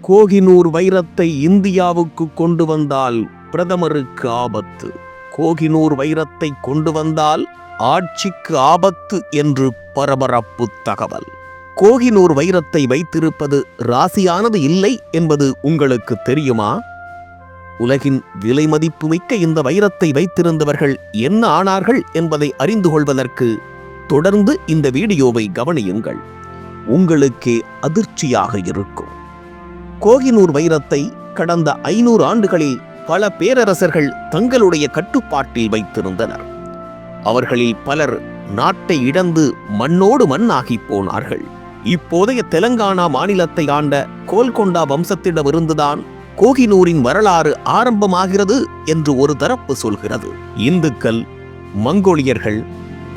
கோஹினூர் வைரத்தை இந்தியாவுக்கு கொண்டு வந்தால் பிரதமருக்கு ஆபத்து. கோஹினூர் வைரத்தை கொண்டு வந்தால் ஆட்சிக்கு ஆபத்து என்று பரபரப்பு தகவல். கோஹினூர் வைரத்தை வைத்திருப்பது ராசியானது இல்லை என்பது உங்களுக்கு தெரியுமா? உலகின் விலை மதிப்புமிக்க இந்த வைரத்தை வைத்திருந்தவர்கள் என்ன ஆனார்கள் என்பதை அறிந்து கொள்வதற்கு தொடர்ந்து இந்த வீடியோவை கவனியுங்கள். உங்களுக்கே அதிர்ச்சியாக இருக்கும். கோஹினூர் வைரத்தை கடந்த 500 ஆண்டுகளில் பல பேரரசர்கள் தங்களுடைய கட்டுப்பாட்டில் வைத்திருந்தனர். அவர்களில் பலர் நாட்டை இழந்து மண்ணோடு மண்ணாகி போனார்கள். இப்போதைய தெலங்கானா மாநிலத்தை ஆண்ட கோல்கொண்டா வம்சத்திடமிருந்துதான் கோஹினூரின் வரலாறு ஆரம்பமாகிறது என்று ஒரு தரப்பு சொல்கிறது. இந்துக்கள், மங்கோலியர்கள்,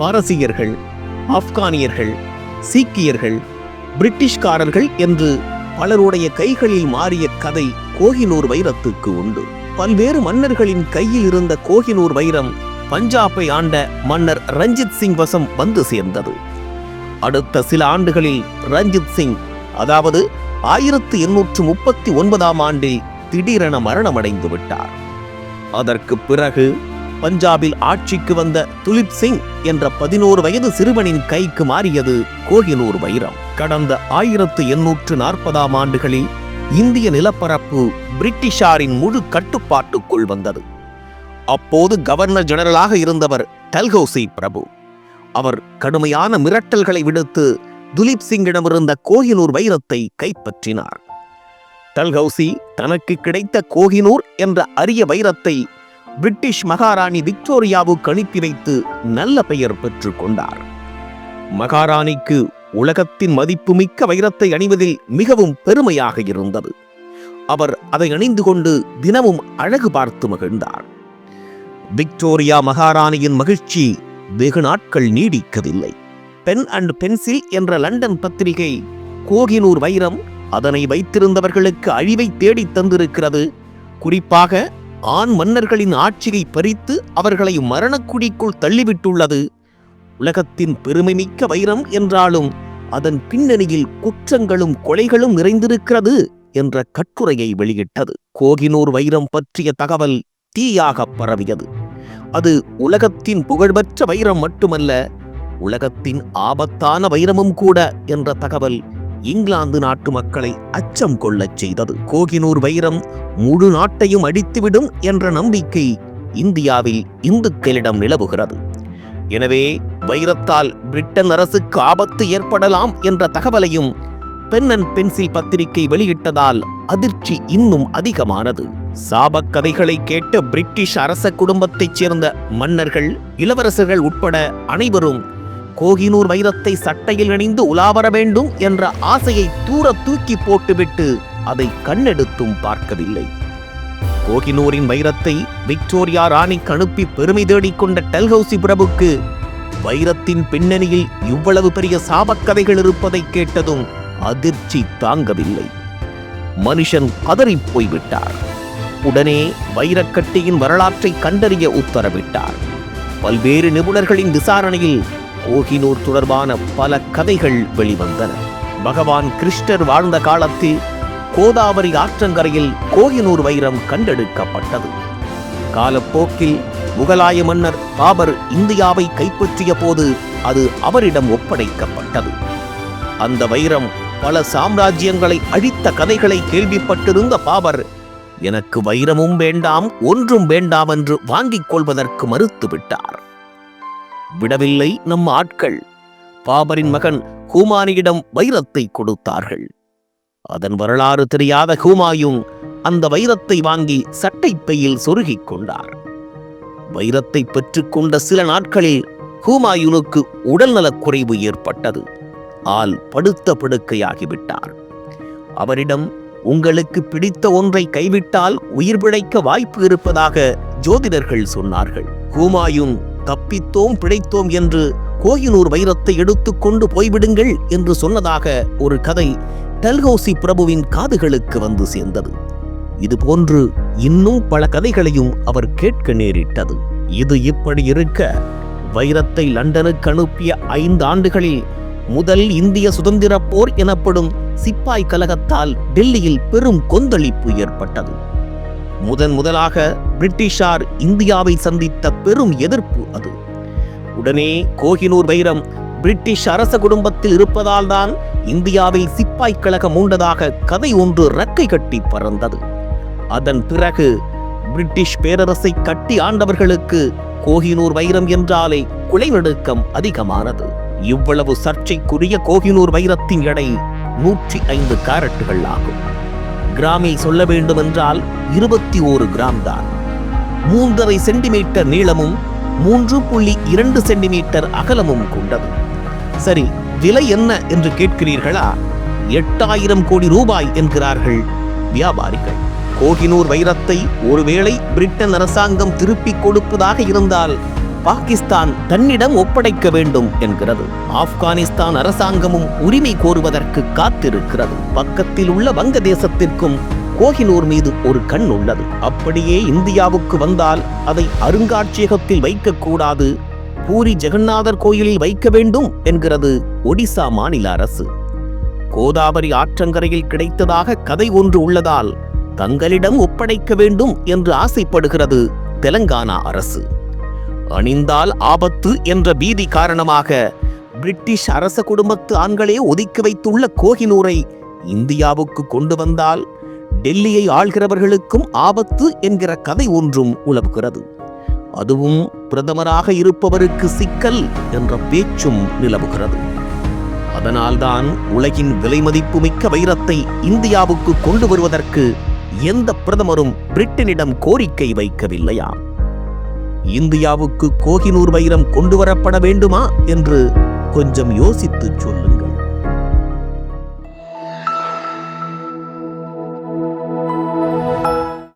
பாரசீகர்கள், ஆப்கானியர்கள், சீக்கியர்கள், பிரிட்டிஷ்காரர்கள் என்று பலருடைய கைகளில் மாறிய கதை கோஹினூர் வைரத்துக்கு உண்டு. பல்வேறு மன்னர்களின் கையில் இருந்த கோஹினூர் வைரம் பஞ்சாபை ஆண்ட மன்னர் ரஞ்சித் சிங் வசம் வந்து சேர்ந்தது. அடுத்த சில ஆண்டுகளில் ரஞ்சித் சிங், அதாவது 1839ஆம் ஆண்டில் திடீரென மரணமடைந்து விட்டார். அதற்கு பிறகு பஞ்சாபில் ஆட்சிக்கு வந்த துலிப் சிங் என்ற 11 வயது சிறுவனின் கைக்கு மாறியது கோஹினூர் வைரம். கடந்த 1840ஆம் ஆண்டுகளில் இந்திய நிலப்பரப்பு பிரிட்டிஷாரின் முழு கட்டுப்பாட்டுக்குள் வந்தது. அப்போது கவர்னர் ஜெனரலாக இருந்தவர் டல்ஹௌசி பிரபு. அவர் கடுமையான மிரட்டல்களை விடுத்து துலிப் சிங்கிடமிருந்த கோஹினூர் வைரத்தை கைப்பற்றினார். டல்ஹௌசி தனக்கு கிடைத்த கோஹினூர் என்ற அரிய வைரத்தை பிரிட்டிஷ் மகாராணி விக்டோரியாவுக்கு அனுப்பி வைத்து நல்ல பெயர் பெற்றுக் கொண்டார். மகாராணிக்கு உலகத்தின் மதிப்புமிக்க வைரத்தை அணிவதில் மிகவும் பெருமையாக இருந்தது. அவர் அதை அணிந்து கொண்டு தினமும் அழகு பார்த்து மகிழ்ந்தார். விக்டோரியா மகாராணியின் மகிழ்ச்சி வெகு நாட்கள் நீடிக்கவில்லை. பென் அண்ட் பென்சில் என்ற லண்டன் பத்திரிகை கோஹினூர் வைரம் அதனை வைத்திருந்தவர்களுக்கு அழிவை தேடித் தந்திருக்கிறது, குறிப்பாக ஆண் மன்னர்களின் ஆட்சியை பறித்து அவர்களை மரணக்குழிக்குள் தள்ளிவிட்டுள்ளது, உலகத்தின் பெருமைமிக்க வைரம் என்றாலும் அதன் பின்னணியில் குற்றங்களும் கொலைகளும் நிறைந்திருக்கிறது என்ற கட்டுரையை வெளியிட்டது. கோஹினூர் வைரம் பற்றிய தகவல் தீயாக பரவியது. அது உலகத்தின் புகழ்பெற்ற வைரம் மட்டுமல்ல, உலகத்தின் ஆபத்தான வைரமும் கூட என்ற தகவல் இங்கிலாந்து நாட்டு மக்களை அச்சம் கொள்ளச் செய்தது. கோஹினூர் வைரம் முழு நாட்டையும் அடித்துவிடும் என்ற நம்பிக்கை இந்தியாவில் இந்துக்களிடம் நிலவுகிறது. எனவே வைரத்தால் பிரிட்டன் அரசுக்கு ஆபத்து ஏற்படலாம் என்ற தகவலையும் பென் அண்ட் பென்சில் பத்திரிகை வெளியிட்டதால் அதிர்ச்சி இன்னும் அதிகமானது. சாபக் கதைகளை கேட்ட பிரிட்டிஷ் அரச குடும்பத்தைச் சேர்ந்த மன்னர்கள், இளவரசர்கள் உட்பட அனைவரும் கோஹினூர் வைரத்தை சட்டையில் அணிந்து உலாவர வேண்டும் என்ற ஆசையை தூர தூக்கி போட்டுவிட்டு அதை கண்ணெடுத்தும் பார்க்கவில்லை. கோஹினூரின் வைரத்தை விக்டோரியா ராணிக்கு அனுப்பி பெருமை தேடிக்கொண்ட டல்ஹௌசி பிரபுக்கு வைரத்தின் பின்னணியில் இவ்வளவு பெரிய சாபக்கதைகள் இருப்பதை கேட்டதும் அதிர்ச்சி தாங்கவில்லை. மனுஷன் பதறிப் போய்விட்டார். உடனே வைரக்கட்டியின் வரலாற்றை கண்டறிய உத்தரவிட்டார். பல்வேறு நிபுணர்களின் விசாரணையில் கோஹினூர் தொடர்பான பல கதைகள் வெளிவந்தன. பகவான் கிருஷ்ணர் வாழ்ந்த காலத்தில் கோதாவரி ஆற்றங்கரையில் கோஹினூர் வைரம் கண்டெடுக்கப்பட்டது. காலப்போக்கில் முகலாய மன்னர் பாபர் இந்தியாவை கைப்பற்றிய போது அது அவரிடம் ஒப்படைக்கப்பட்டது. அந்த வைரம் பல சாம்ராஜ்யங்களை அழித்த கதைகளை கேள்விப்பட்டிருந்த பாபர், எனக்கு வைரமும் வேண்டாம், ஒன்றும் வேண்டாம் என்று வாங்கிக் கொள்வதற்கு மறுத்துவிட்டார். விடவில்லை நம் ஆட்கள். பாபரின் மகன் ஹுமாயூனிடம் வைரத்தை கொடுத்தார்கள். அதன் வரலாறு தெரியாத ஹுமாயூன் அந்த வைரத்தை வாங்கி சட்டைப்பையில் சொருகிக் கொண்டார். வைரத்தை பெற்றுக்கொண்ட சில நாட்களில் ஹுமாயூனுக்கு உடல்நலக்குறைவு ஏற்பட்டது. ஆள் படுத்த படுக்கையாகிவிட்டார். அவரிடம், உங்களுக்கு பிடித்த ஒன்றை கைவிட்டால் உயிர் பிழைக்க வாய்ப்பு இருப்பதாக ஜோதிடர்கள் சொன்னார்கள். ஹுமாயூன், தப்பித்தோம் பிழைத்தோம் என்று கோஹினூர் வைரத்தை எடுத்துக்கொண்டு போய்விடுங்கள் என்று சொன்னதாக ஒரு கதை டல்ஹௌசி பிரபுவின் காதுகளுக்கு வந்து சேர்ந்தது. இதுபோன்று இன்னும் பல கதைகளையும் அவர் கேட்க நேரிட்டது. இது இப்படி இருக்க, வைரத்தை லண்டனுக்கு அனுப்பிய 5 ஆண்டுகளில் முதல் இந்திய சுதந்திர போர் எனப்படும் சிப்பாய் கலகத்தால் டெல்லியில் பெரும் கொந்தளிப்பு ஏற்பட்டது. முதலாக பிரிட்டிஷார் இந்தியாவை சந்தித்த பெரும் எதிர்ப்பு அது. உடனே கோஹினூர் வைரம் பிரிட்டிஷ் அரச குடும்பத்தில் இருப்பதால் தான் இந்தியாவில் சிப்பாய் கழகம் உண்டதாக கதை ஒன்று ரெக்கை கட்டி பறந்தது. அதன் பிறகு பிரிட்டிஷ் பேரரசை கட்டி ஆண்டவர்களுக்கு கோஹினூர் வைரம் என்றாலே குலைநடுக்கம் அதிகமானது. இவ்வளவு சர்ச்சைக்குரிய கோஹினூர் வைரத்தின் எடை 105 கேரட்டுகள் ஆகும். கிராமில் சொல்ல வேண்டுமென்றால் 21 கிராம் தான். 3.5 சென்டிமீட்டர் நீளமும் 3.2 சென்டிமீட்டர் அகலமும் கொண்டது. சரி, விலை என்ன என்று கேட்கிறீர்களா? 8000 கோடி ரூபாய் என்கிறார்கள் வியாபாரிகள். கோஹினூர் வைரத்தை ஒருவேளை பிரிட்டன் அரசாங்கம் திருப்பிக் கொடுப்பதாக இருந்தால் பாகிஸ்தான் தன்னிடம் ஒப்படைக்க வேண்டும் என்கிறது. ஆப்கானிஸ்தான் அரசாங்கமும் உரிமை கோருவதற்கு காத்திருக்கிறது. பக்கத்தில் உள்ள வங்கதேசத்திற்கும் கோஹினூர் மீது ஒரு கண் உள்ளது. அப்படியே இந்தியாவுக்கு வந்தால் அதை அருங்காட்சியகத்தில் வைக்கக்கூடாது, பூரி ஜெகநாதர் கோயிலில் வைக்க வேண்டும் என்கிறது ஒடிசா மாநில அரசு. கோதாவரி ஆற்றங்கரையில் கிடைத்ததாக கதை ஒன்று உள்ளதால் தங்களிடம் ஒப்படைக்க வேண்டும் என்று ஆசைப்படுகிறது தெலங்கானா அரசு. அணிந்தால் ஆபத்து என்ற பீதி காரணமாக பிரிட்டிஷ் அரச குடும்பத்து ஆண்களே ஒதுக்கி வைத்துள்ள கோஹினூரை இந்தியாவுக்கு கொண்டு வந்தால் டெல்லியை ஆள்கிறவர்களுக்கும் ஆபத்து என்கிற கதை ஒன்றும் உலவுகிறது. அதுவும் பிரதமராக இருப்பவருக்கு சிக்கல் என்ற பேச்சும் நிலவுகிறது. அதனால்தான் உலகின் விலைமதிப்புமிக்க வைரத்தை இந்தியாவுக்கு கொண்டு வருவதற்கு எந்த பிரதமரும் பிரிட்டனிடம் கோரிக்கை வைக்கவில்லையாம். இந்தியாவுக்கு கோஹினூர் வைரம் கொண்டு வரப்பட வேண்டுமா என்று கொஞ்சம் யோசித்து சொல்லுங்கள்.